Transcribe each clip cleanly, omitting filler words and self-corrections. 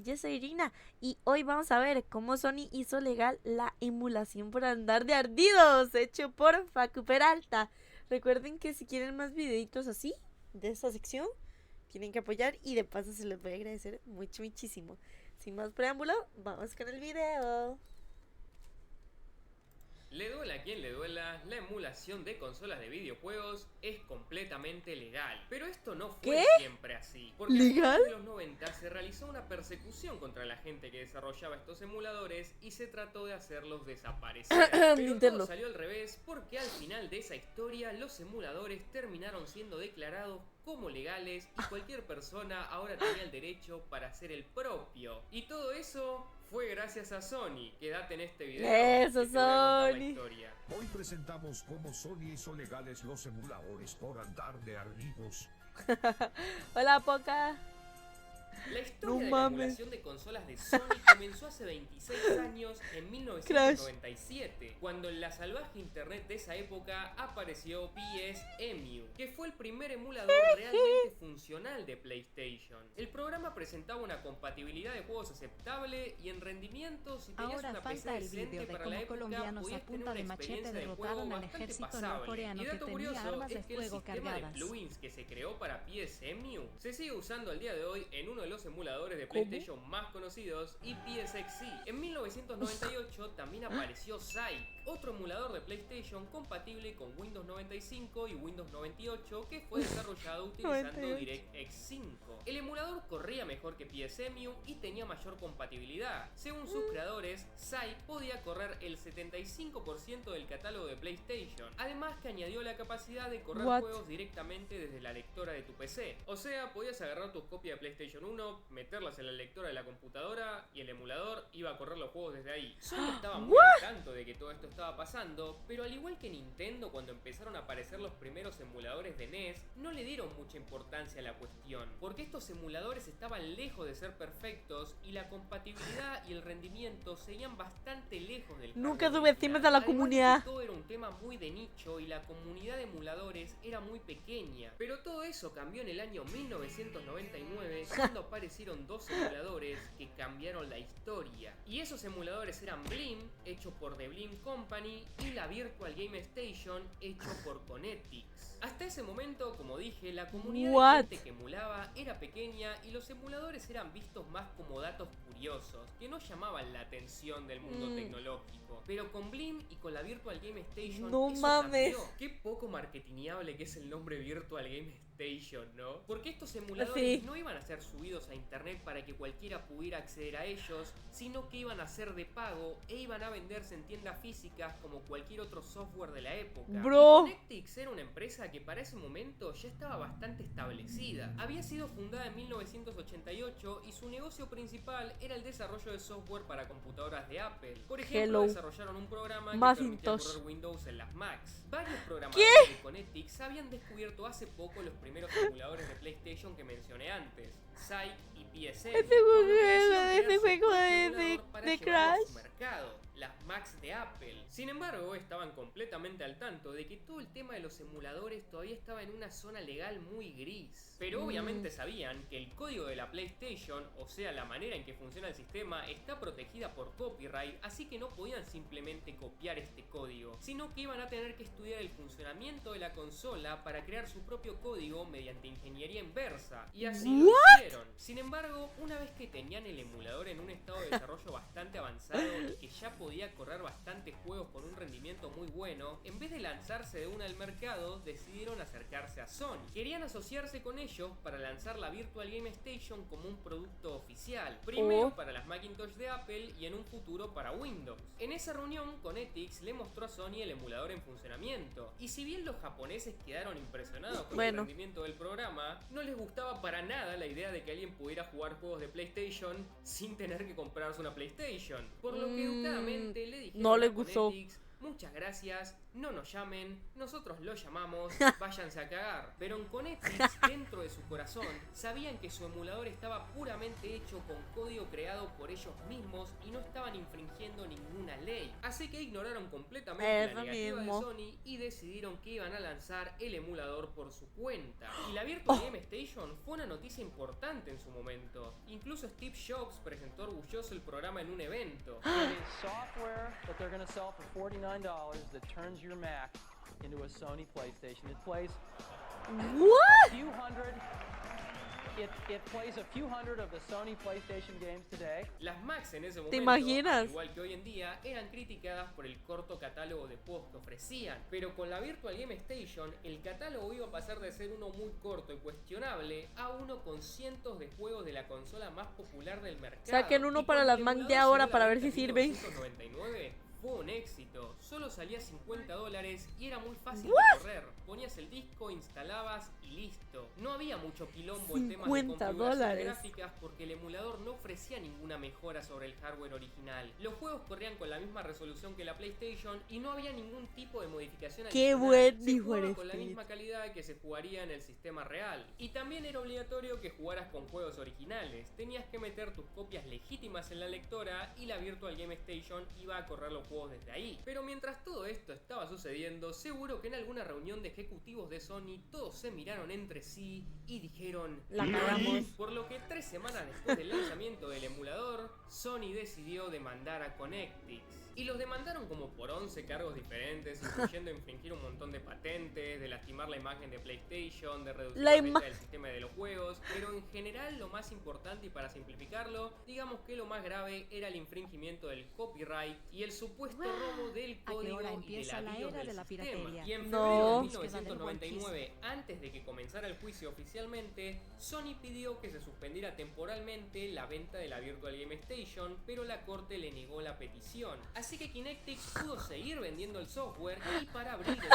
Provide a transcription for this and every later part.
yo soy Irina y hoy vamos a ver cómo Sony hizo legal la emulación por andar de ardidos, hecho por Facu Peralta. Recuerden que si quieren más videitos así, de esta sección, tienen que apoyar y de paso se les voy a agradecer muchísimo. Sin más preámbulo, vamos con el video. Le duela a quien le duela, la emulación de consolas de videojuegos es completamente legal. Pero esto no fue siempre así. Porque a ¿Legal? finales de los 90 se realizó una persecución contra la gente que desarrollaba estos emuladores y se trató de hacerlos desaparecer. Pero Nintendo. todo salió al revés porque al final de esa historia los emuladores terminaron siendo declarados como legales y cualquier persona ahora tenía el derecho para hacer el propio. Y todo eso fue gracias a Sony. Quédate en este video. Eso, que te voy a contar la Sony. historia. Hoy presentamos cómo Sony hizo legales los emuladores por andar de ardidos. Hola, Poca. La historia No de la mames. emulación de consolas de Sony comenzó hace 26 años, en 1997, cuando en la salvaje internet de esa época apareció PSEMU, que fue el primer emulador realmente funcional de PlayStation. El programa presentaba una compatibilidad de juegos aceptable y en rendimiento, si tenías Ahora una PC falta el decente vídeo de para cómo la época, colombianos a podías tener punta una de machete experiencia de juego derrotaron al bastante ejército pasable. norcoreano Y que dato tenía curioso armas de es que el fuego sistema de cargadas. plugins que se creó para PSEMU se sigue usando al día de hoy en uno de los emuladores de ¿Cómo? PlayStation más conocidos y PSXE. En 1998 también apareció Psych, otro emulador de PlayStation compatible con Windows 95 y Windows 98 que fue desarrollado utilizando 98. DirectX 5. El emulador corría mejor que PSEMU y tenía mayor compatibilidad. Según sus creadores, Psych podía correr el 75% del catálogo de PlayStation, además que añadió la capacidad de correr What? juegos directamente desde la lectora de tu PC. O sea, podías agarrar tus copias de PlayStation 1, meterlas en la lectora de la computadora y el emulador iba a correr los juegos desde ahí. Sony estaba muy al tanto de que todo esto estaba pasando, pero al igual que Nintendo, cuando empezaron a aparecer los primeros emuladores de NES, no le dieron mucha importancia a la cuestión, porque estos emuladores estaban lejos de ser perfectos y la compatibilidad y el rendimiento seguían bastante lejos del Nunca hardware subestimes original. a la Además, comunidad. que todo era un tema muy de nicho y la comunidad de emuladores era muy pequeña. Pero todo eso cambió en el año 1999 cuando aparecieron dos emuladores que cambiaron la historia. Y esos emuladores eran Blim, hecho por The Blim Company, y la Virtual Game Station, hecho por Conetix. Hasta ese momento, como dije, la comunidad What? de gente que emulaba era pequeña y los emuladores eran vistos más como datos curiosos, que no llamaban la atención del mundo tecnológico. Pero con Blim y con la Virtual Game Station, No eso mames. cambió. Qué poco marketingable que es el nombre Virtual Game Station, ¿no? Porque estos emuladores Sí. no iban a ser subidos a internet para que cualquiera pudiera acceder a ellos, sino que iban a ser de pago e iban a venderse en tiendas físicas como cualquier otro software de la época. Bro. Y Connectix era una empresa que para ese momento ya estaba bastante establecida. Había sido fundada en 1988 y su negocio principal era el desarrollo de software para computadoras de Apple. Por ejemplo, Hello. desarrollaron un programa que Macintosh. permitía correr Windows en las Macs. Varios programadores de Connectix habían descubierto hace poco los primeros emuladores de PlayStation que mencioné antes, Psych y PSN. Ese juego de Crash. Mercado, las Macs de Apple. Sin embargo, estaban completamente al tanto de que todo el tema de los emuladores todavía estaba en una zona legal muy gris. Pero obviamente sabían que el código de la PlayStation, o sea, la manera en que funciona el sistema, está protegida por copyright, así que no podían simplemente copiar este código, sino que iban a tener que estudiar el funcionamiento de la consola para crear su propio código mediante ingeniería inversa. Y así lo hicieron. Sin embargo, una vez que tenían el emulador en un estado de desarrollo bastante avanzado y que ya podía correr bastantes juegos con un rendimiento muy bueno, en vez de lanzarse de una al mercado, decidieron acercarse a Sony. Querían asociarse con ellos para lanzar la Virtual Game Station como un producto oficial, primero para las Macintosh de Apple y en un futuro para Windows. En esa reunión, Connectix le mostró a Sony el emulador en funcionamiento, y si bien los japoneses quedaron impresionados con el rendimiento del programa, no les gustaba para nada la idea de que alguien pudiera jugar juegos de PlayStation sin tener que comprarse una PlayStation, por lo que educadamente le dijeron no les a gustó. Connectix muchas gracias, no nos llamen, nosotros lo llamamos, váyanse a cagar. Pero en Connectics, dentro de su corazón, sabían que su emulador estaba puramente hecho con código creado por ellos mismos y no estaban infringiendo ninguna ley. Así que ignoraron completamente la negativa de Sony y decidieron que iban a lanzar el emulador por su cuenta. Y la Virtual Game Station fue una noticia importante en su momento. Incluso Steve Jobs presentó orgulloso el programa en un evento. It is software that they're going to sell for $49 that turns your Mac into a Sony PlayStation. It plays What? a few hundred. It plays a few hundred of the Sony PlayStation games today. Las Macs en ese momento, ¿Te imaginas? al igual que hoy en día, eran criticadas por el corto catálogo de juegos que ofrecían. Pero con la Virtual Game Station, el catálogo iba a pasar de ser uno muy corto y cuestionable a uno con cientos de juegos de la consola más popular del mercado. Saquen uno Y para cuando las el Mac de emulador ahora salió a para la ver venta si en sirven. 1999, fue un éxito, solo salía $50 y era muy fácil de correr. Ponías el disco, instalabas y listo. No había mucho quilombo en temas de configuración $50. gráficas porque el emulador no ofrecía ninguna mejora sobre el hardware original. Los juegos corrían con la misma resolución que la PlayStation y no había ningún tipo de modificación Qué adicional. buen Se hijo jugaba eres, con la Pete. misma calidad que se jugaría en el sistema real. Y también era obligatorio que jugaras con juegos originales. Tenías que meter tus copias legítimas en la lectora y la Virtual Game Station iba a correr los juegos desde ahí. Pero mientras todo esto estaba sucediendo, seguro que en alguna reunión de ejecutivos de Sony todos se miraron entre sí y dijeron: La cagamos. Por lo que 3 semanas después del lanzamiento del emulador, Sony decidió demandar a Connectics. Y los demandaron como por 11 cargos diferentes, incluyendo infringir un montón de patentes, de lastimar la imagen de PlayStation, de reducir La la venta ima- del sistema de los juegos. Pero en general lo más importante, y para simplificarlo, digamos que lo más grave era el infringimiento del copyright y el supuesto robo del ¿A qué código hora y de empieza la la BIOS era del de la sistema. piratería? Y en No. febrero de Búsqueda del 1999, antes de que comenzara el juicio oficialmente, Sony pidió que se suspendiera temporalmente la venta de la Virtual Game Station, pero la corte le negó la petición. Así que Kinectix pudo seguir vendiendo el software y para abril de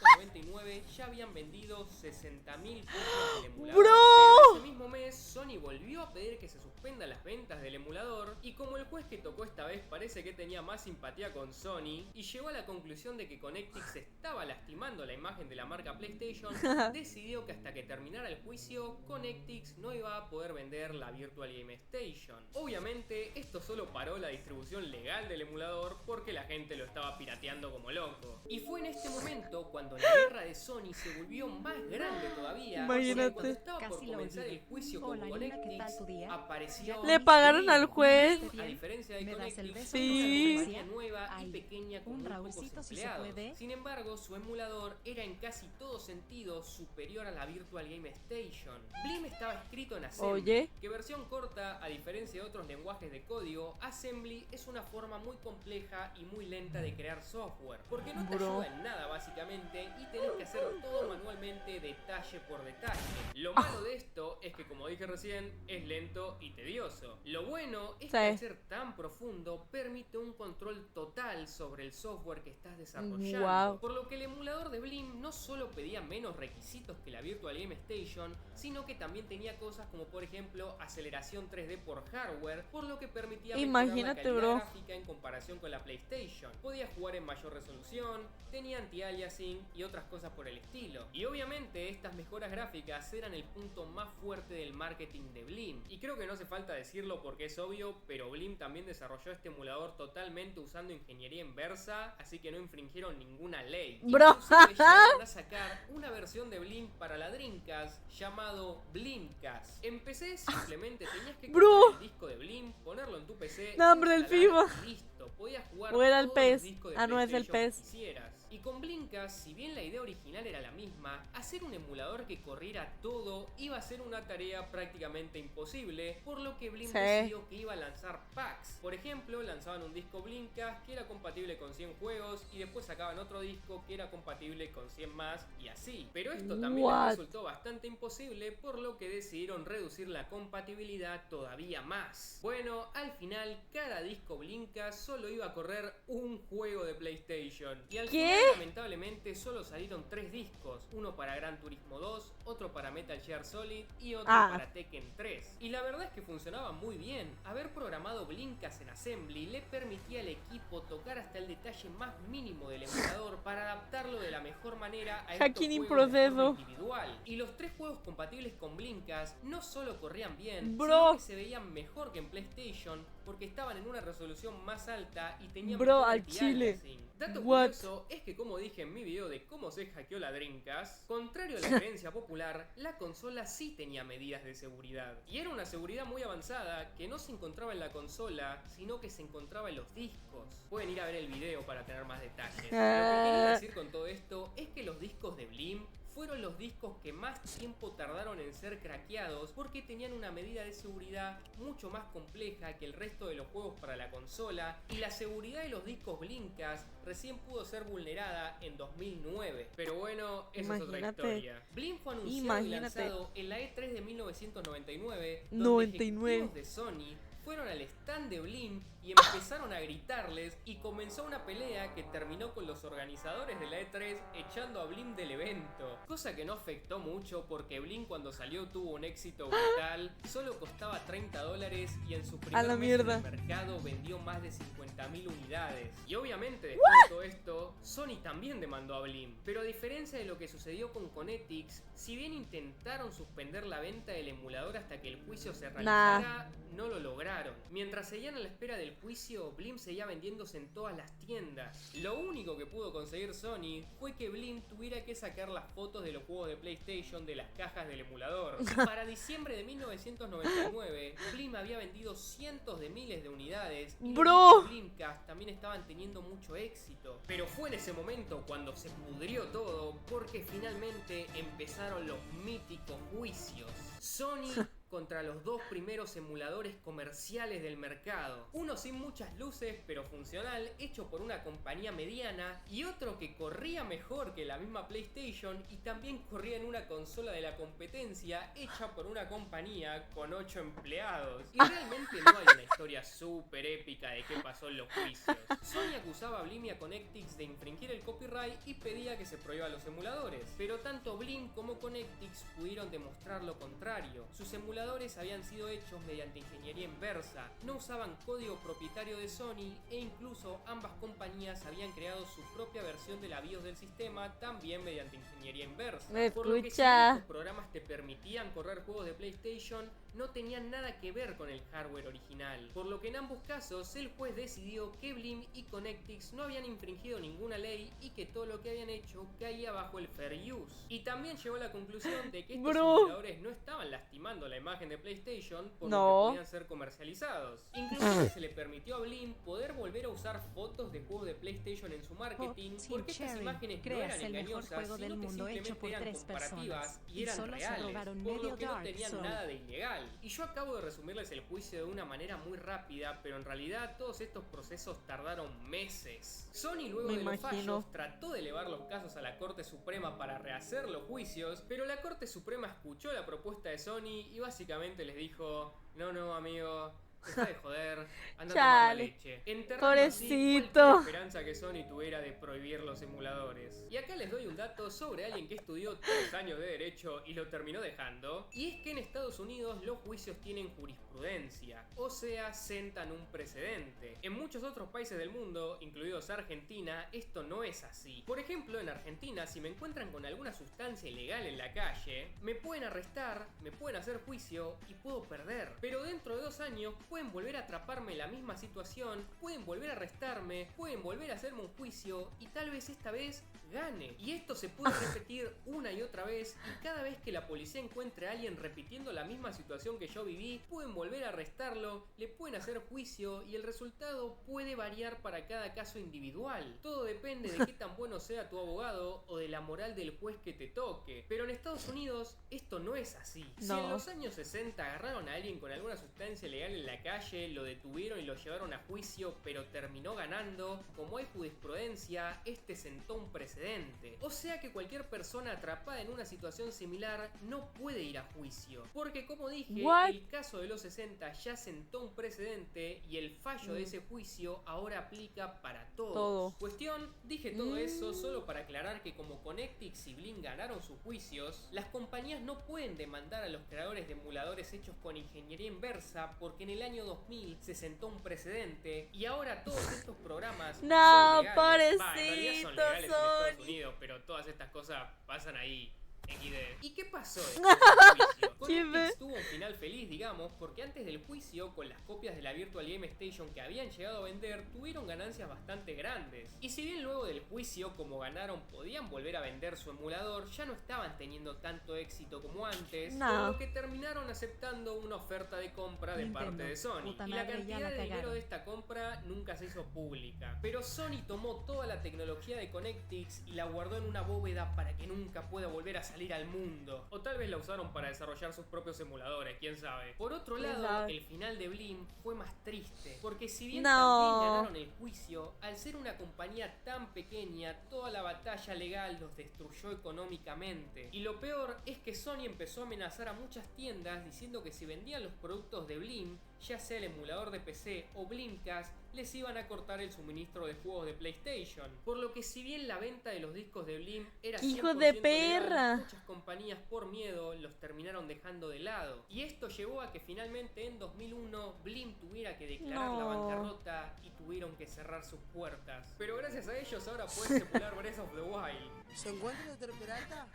1999 ya habían vendido 60.000 copias del emulador. ¡Bro! Pero ese mismo mes, Sony volvió a pedir que se suspenda las ventas del emulador y como el juez que tocó esta vez parece que tenía más simpatía con Sony y llegó a la conclusión de que Connectix estaba lastimando la imagen de la marca PlayStation, decidió que hasta que terminara el juicio, Connectix no iba a poder vender la Virtual Game Station. Obviamente, esto solo paró la distribución legal del emulador porque la gente lo estaba pirateando como loco. Y fue en este momento cuando la guerra de Sony se volvió más grande todavía. Imagínate. Porque cuando estaba por Casi lo comenzar olvido. el juicio con Hola, Nina, ¿qué tal Connectix, tu día? apareció Le pagaron al juez. Blim, a diferencia de ¿Me das el Connectix, beso? Sí. una compañía nueva y Ay, pequeña con un muy Raulcito, pocos si se empleados. puede. Sin embargo, su emulador era en casi todo sentido superior a la Virtual Game Station. Blim estaba escrito en Assembly, Oye. que versión corta, a diferencia de otros lenguajes de código, Assembly es una forma muy compleja y muy lenta de crear software, porque no te Bro. ayuda en nada básicamente y tenés que hacer todo manualmente, detalle por detalle. Lo malo de esto es que, como dije recién, es lento y tedioso. Lo bueno es que al ser tan profundo permite un control total sobre el software que estás desarrollando. Guau. Por lo que el emulador de Blim no solo pedía menos requisitos que la Virtual Game Station, sino que también tenía cosas como por ejemplo aceleración 3D por hardware, por lo que permitía mejorar Imagínate, la calidad bro. gráfica en comparación con la PlayStation. Podía jugar en mayor resolución, tenía anti-aliasing y otras cosas por el estilo. Y obviamente estas mejoras gráficas eran el punto más fuerte del marketing de Blim. Y creo que no hace falta decirlo porque es obvio, pero Blim también desarrolló este emulador totalmente usando ingeniería inversa, así que no infringieron ninguna ley. Bro. Inclusive llegaron a sacar una versión de Blim para la Dreamcast llamado Blimcast. En PC simplemente tenías que Bro. comprar el disco de Blim, ponerlo en tu PC, No, hombre, el instalar FIFA. y listo. Podías jugar O era el todos los PES. discos de Ah, no, es el PlayStation PES. que quisieras. Y con Blimcast, si bien la idea original era la misma, hacer un emulador que corriera todo iba a ser una tarea prácticamente imposible, por lo que Blim Sí. decidió que iba a lanzar packs. Por ejemplo, lanzaban un disco Blimcast que era compatible con 100 juegos y después sacaban otro disco que era compatible con 100 más y así. Pero esto también What? les resultó bastante imposible, por lo que decidieron reducir la compatibilidad todavía más. Bueno, al final cada disco Blimcast solo iba a correr un juego de PlayStation. Y al ¿Qué? final lamentablemente solo salieron 3 discos, uno para Gran Turismo 2, otro para Metal Gear Solid y otro para Tekken 3. Y la verdad es que funcionaba muy bien. Haber programado Blinkas en Assembly le permitía al equipo tocar hasta el detalle más mínimo del emulador para adaptarlo de la mejor manera a estos juegos de forma individual. Y los 3 juegos compatibles con Blinkas no solo corrían bien, sino que se veían mejor que en PlayStation porque estaban en una resolución más alta y tenían mejor anti-aliasing. Dato curioso es que, como dije en mi video de cómo se hackeó la Dreamcast, contrario a la creencia popular, la consola sí tenía medidas de seguridad. Y era una seguridad muy avanzada que no se encontraba en la consola, sino que se encontraba en los discos. Pueden ir a ver el video para tener más detalles. Lo que quería decir con todo esto es que los discos de Blim fueron los discos que más tiempo tardaron en ser craqueados porque tenían una medida de seguridad mucho más compleja que el resto de los juegos para la consola, y la seguridad de los discos Blinkas recién pudo ser vulnerada en 2009. Pero bueno, esa es otra historia. Blim fue anunciado y lanzado en la E3 de 1999, donde ejecutivos de Sony fueron al stand de Blim y empezaron a gritarles, y comenzó una pelea que terminó con los organizadores de la E3 echando a Blim del evento. Cosa que no afectó mucho porque Blim cuando salió tuvo un éxito brutal, solo costaba $30 y en su primer mes en el mercado vendió más de 50.000 unidades. Y obviamente después de todo esto, Sony también demandó a Blim. Pero a diferencia de lo que sucedió con Connetix, si bien intentaron suspender la venta del emulador hasta que el juicio se realizara, no lo lograron. Mientras seguían a la espera del juicio, Blim seguía vendiéndose en todas las tiendas. Lo único que pudo conseguir Sony fue que Blim tuviera que sacar las fotos de los juegos de PlayStation de las cajas del emulador. Para diciembre de 1999, Blim había vendido cientos de miles de unidades y los Blimcast también estaban teniendo mucho éxito. Pero fue en ese momento cuando se pudrió todo, porque finalmente empezaron los míticos juicios. Sony contra los 2 primeros emuladores comerciales del mercado. Uno sin muchas luces pero funcional, hecho por una compañía mediana, y otro que corría mejor que la misma PlayStation y también corría en una consola de la competencia hecha por una compañía con 8 empleados. Y realmente no hay una historia súper épica de qué pasó en los juicios. Sony acusaba a Blim y a Connetix de infringir el copyright y pedía que se prohíban los emuladores, pero tanto Blim como Connetix pudieron demostrar lo contrario. Sus emuladores habían sido hechos mediante ingeniería inversa, no usaban código propietario de Sony, e incluso ambas compañías habían creado su propia versión de la BIOS del sistema también mediante ingeniería inversa. Por lo que si estos programas te permitían correr juegos de PlayStation, no tenían nada que ver con el hardware original, por lo que en ambos casos el juez decidió que Blim y Connetix no habían infringido ninguna ley y que todo lo que habían hecho caía bajo el fair use. Y también llegó a la conclusión de que estos emuladores no estaban lastimando la imagen de PlayStation, por lo que podían ser comercializados. Incluso se le permitió a Blim poder volver a usar fotos de juegos de PlayStation en su marketing, porque estas imágenes no eran engañosas, sino que simplemente eran comparativas y eran reales, por lo que no tenían nada de ilegal. Y yo acabo de resumirles el juicio de una manera muy rápida, pero en realidad todos estos procesos tardaron meses. Sony luego de los fallos trató de elevar los casos a la Corte Suprema para rehacer los juicios, pero la Corte Suprema escuchó la propuesta de Sony y básicamente les dijo: no amigo, deja de joder, anda a tomar la leche. Enterrando así cualquier esperanza que Sony tuviera de prohibir los emuladores. Y acá les doy un dato sobre alguien que estudió 3 años de derecho y lo terminó dejando, y es que en Estados Unidos los juicios tienen jurisprudencia, o sea, sentan un precedente. En muchos otros países del mundo, incluidos Argentina, esto no es así. Por ejemplo, en Argentina, si me encuentran con alguna sustancia ilegal en la calle, me pueden arrestar, me pueden hacer juicio y puedo perder. Pero dentro de 2 años pueden volver a atraparme en la misma situación, pueden volver a arrestarme, pueden volver a hacerme un juicio y tal vez esta vez gane. Y esto se puede repetir una y otra vez, y cada vez que la policía encuentre a alguien repitiendo la misma situación que yo viví, pueden volver a arrestarlo, le pueden hacer juicio y el resultado puede variar para cada caso individual. Todo depende de qué tan bueno sea tu abogado o de la moral del juez que te toque. Pero en Estados Unidos esto no es así. Si en los años 60 agarraron a alguien con alguna sustancia ilegal en la calle, lo detuvieron y lo llevaron a juicio, pero terminó ganando, como hay jurisprudencia, este sentó un precedente. precedente. O sea que cualquier persona atrapada en una situación similar no puede ir a juicio. Porque como dije, What? el caso de los 60 ya sentó un precedente y el fallo de ese juicio ahora aplica para todos. Todo. Cuestión, dije todo eso solo para aclarar que como Connectix y Blim ganaron sus juicios, las compañías no pueden demandar a los creadores de emuladores hechos con ingeniería inversa porque en el año 2000 se sentó un precedente y ahora todos estos programas No, son legales. pobrecito, En realidad son legales en Estados Sony. Unidos, pero todas estas cosas pasan ahí. XD. ¿Y qué pasó después del juicio? Connectix tuvo un final feliz, digamos, porque antes del juicio, con las copias de la Virtual Game Station que habían llegado a vender, tuvieron ganancias bastante grandes. Y si bien luego del juicio, como ganaron, podían volver a vender su emulador, ya no estaban teniendo tanto éxito como antes, No. por lo que terminaron aceptando una oferta de compra de parte de Sony. Puta Y la madre, ya cantidad la de dinero cagaron. de esta compra nunca se hizo pública. Pero Sony tomó toda la tecnología de Connectix y la guardó en una bóveda para que nunca pueda volver a salir al mundo. O tal vez la usaron para desarrollar sus propios emuladores, quién sabe. Por otro ¿Quién lado, sabe? el final de Blim fue más triste, porque si bien No. también ganaron el juicio, al ser una compañía tan pequeña, toda la batalla legal los destruyó económicamente. Y lo peor es que Sony empezó a amenazar a muchas tiendas diciendo que si vendían los productos de Blim, ya sea el emulador de PC o Blimcast, les iban a cortar el suministro de juegos de PlayStation. Por lo que si bien la venta de los discos de Blim era ¡Hijo 100% de legal, perra! muchas compañías por miedo los terminaron dejando de lado. Y esto llevó a que finalmente en 2001 Blim tuviera que declarar la No. bancarrota y tuvieron que cerrar sus puertas. Pero gracias a ellos ahora puedes emular Breath of the Wild. ¿Se encuentra el Dr. Peralta?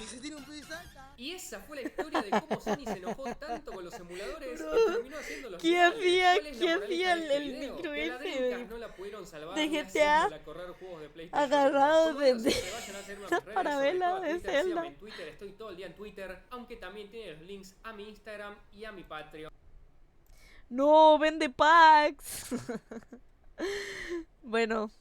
Ese tiene un pie salta. Y esa fue la historia de cómo Sony se enojó tanto con los emuladores y terminó haciéndolos ¿Qué legales. hía- ¿Cuál es la qué moraleja hacía de este el video? micro Que a la ese Dreamcast no la pudieron salvar de ni GTA haciéndola correr juegos de PlayStation. agarrado Como de- no sé, que vayan a hacer una la redes, sobre parabela todo a de Twitter, Zelda. síganme en Twitter, estoy todo el día en Twitter, aunque también tiene los links a mi Instagram y a mi Patreon. No, vende packs. Bueno,